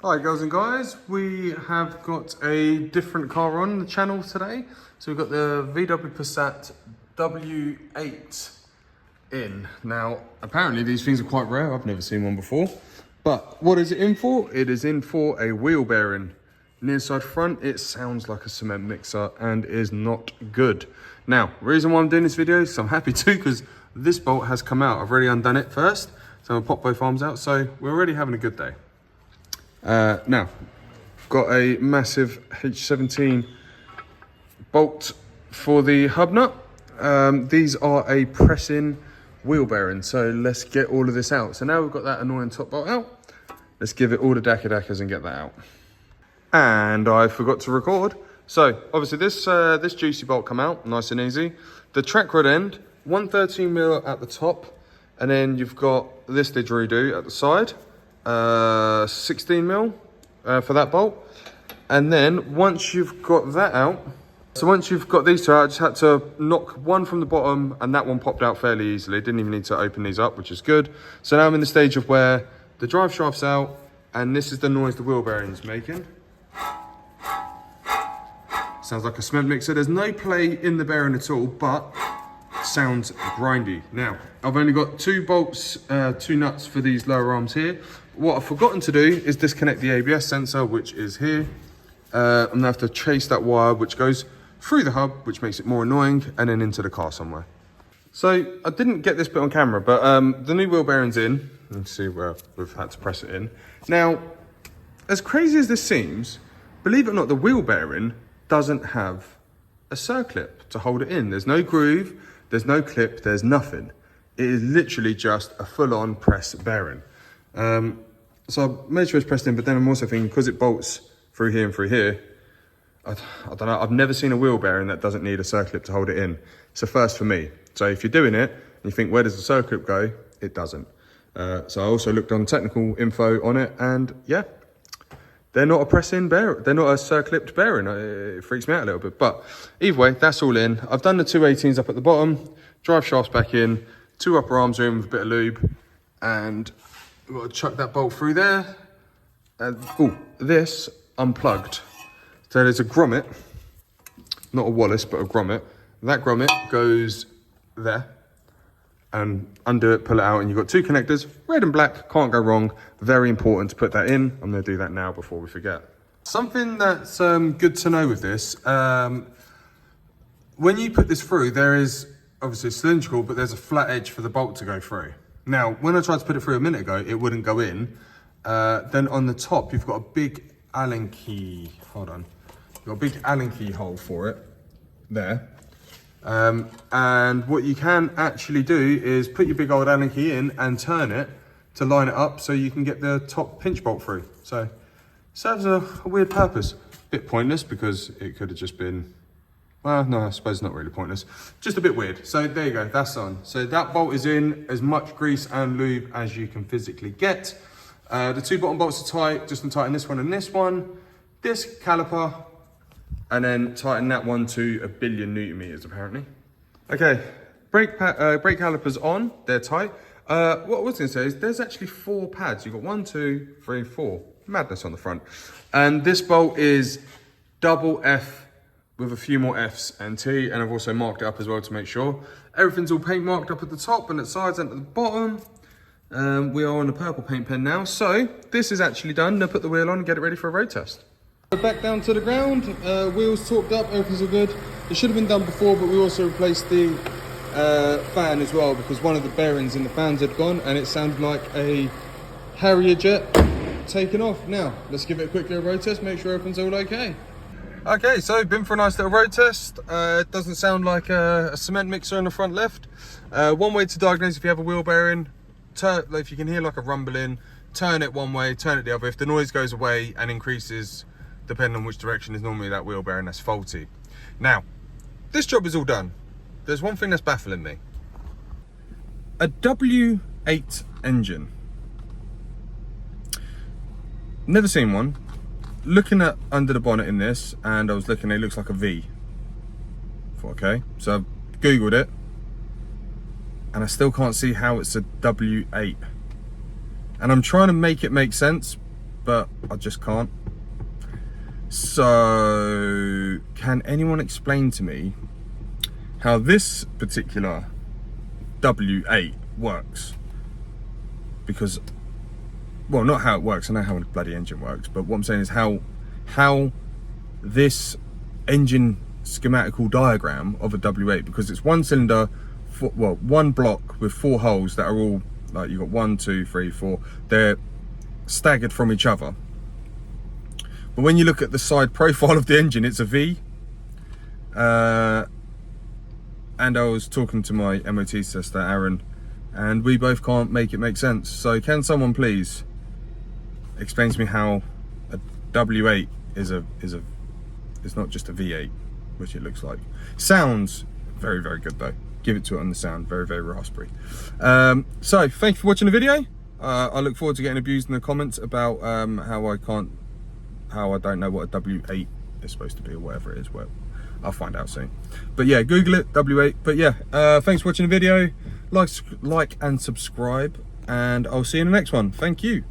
Hi girls and guys, we have got a different car on the channel today. So we've got the VW Passat W8 in. Now, apparently these things are quite rare. I've never seen one before. But what is it in for? It is in for a wheel bearing. Near side front, it sounds like a cement mixer and is not good. Now, the reason why I'm doing this video is I'm happy to because this bolt has come out. I've already undone it first. So I'm gonna pop both arms out. So we're already having a good day. Now, got a massive H17 bolt for the hub nut. These are a press-in wheel bearing, so let's get all of this out. So now we've got that annoying top bolt out, let's give it all the dackers and get that out. And I forgot to record. So obviously this juicy bolt come out, nice and easy. The track rod end, 113mm at the top, and then you've got this didgeridoo at the side. 16mm for that bolt, and then once you've got that out, so once you've got these two out, I just had to knock one from the bottom and that one popped out fairly easily. Didn't even need to open these up, which is good. So now I'm in the stage of where the drive shaft's out and this is the noise the wheel bearing's making. Sounds like a cement mixer. There's no play in the bearing at all, but sounds grindy. Now, I've only got two bolts, two nuts for these lower arms here. What I've forgotten to do is disconnect the ABS sensor, which is here. I'm gonna have to chase that wire, which goes through the hub, which makes it more annoying, and then into the car somewhere. So I didn't get this bit on camera, but the new wheel bearing's in. Let's see where we've had to press it in. Now, as crazy as this seems, believe it or not, the wheel bearing doesn't have a circlip to hold it in. There's no groove, there's no clip, there's nothing. It is literally just a full-on press bearing. So I made sure it's pressed in, but then I'm also thinking, because it bolts through here and through here, I don't know, I've never seen a wheel bearing that doesn't need a circlip to hold it in. It's a first for me. So if you're doing it, and you think, where does the circlip go? It doesn't. So I also looked on technical info on it, and yeah, they're not a press-in bearing. They're not a circlipped bearing. It freaks me out a little bit. But either way, that's all in. I've done the two 18s up at the bottom, drive shafts back in, two upper arms are in with a bit of lube, and we've got to chuck that bolt through there. And oh, this unplugged. So there's a grommet, not a Wallace, but a grommet. That grommet goes there, and undo it, pull it out, and you've got two connectors, red and black, can't go wrong. Very important to put that in. I'm gonna do that now before we forget. Something that's good to know with this, when you put this through, there is obviously cylindrical, but there's a flat edge for the bolt to go through. Now, when I tried to put it through a minute ago, it wouldn't go in. Then on the top, you've got a big Allen key, hold on. You've got a big Allen key hole for it, there. And what you can actually do is put your big old Allen key in and turn it to line it up so you can get the top pinch bolt through. So, serves a weird purpose. Bit pointless because it could have just been, well, no, I suppose not really pointless. Just a bit weird. So there you go, that's on. So that bolt is in, as much grease and lube as you can physically get. The two bottom bolts are tight, just to tighten this one and this one. This caliper, and then tighten that one to 1 billion Newton meters apparently. Okay, brake calipers on, they're tight. What I was gonna say is there's actually 4 pads. You've got 1, 2, 3, 4. Madness on the front. And this bolt is double F with a few more Fs and T, and I've also marked it up as well to make sure. Everything's all paint marked up at the top and at the sides and at the bottom. We are on the purple paint pen now. So this is actually done. Now put the wheel on and get it ready for a road test. Back down to the ground, wheels torqued up, everything's all good. It should have been done before, but we also replaced the fan as well because one of the bearings in the fans had gone and it sounded like a Harrier jet taking off. Now, let's give it a quick little road test, make sure everything's all okay. Okay, so been for a nice little road test. It doesn't sound like a cement mixer in the front left. One way to diagnose if you have a wheel bearing, if you can hear like a rumbling, turn it one way, turn it the other. If the noise goes away and increases, depending on which direction, is normally that wheel bearing that's faulty. Now, this job is all done. There's one thing that's baffling me. A W8 engine. Never seen one. Looking at under the bonnet in this, and I was looking, it looks like a V. Okay, so I've Googled it, and I still can't see how it's a W8. And I'm trying to make it make sense, but I just can't. So can anyone explain to me how this particular W8 works? Because, well, not how it works, I know how a bloody engine works, but what I'm saying is how this engine schematical diagram of a W8, because it's one cylinder, well, one block with 4 holes that are all, like, you've got 1, 2, 3, 4, they're staggered from each other. But when you look at the side profile of the engine, it's a V. And I was talking to my MOT tester, Aaron, and we both can't make it make sense. So can someone please explain to me how a W8 is not just a V8, which it looks like. Sounds very, very good though. Give it to it on the sound, very, very raspberry. So thank you for watching the video. I look forward to getting abused in the comments about how I don't know what a W8 is supposed to be, or whatever it is. Well, I'll find out soon. But yeah, Google it, W8. But yeah, thanks for watching the video. Like and subscribe, and I'll see you in the next one. Thank you.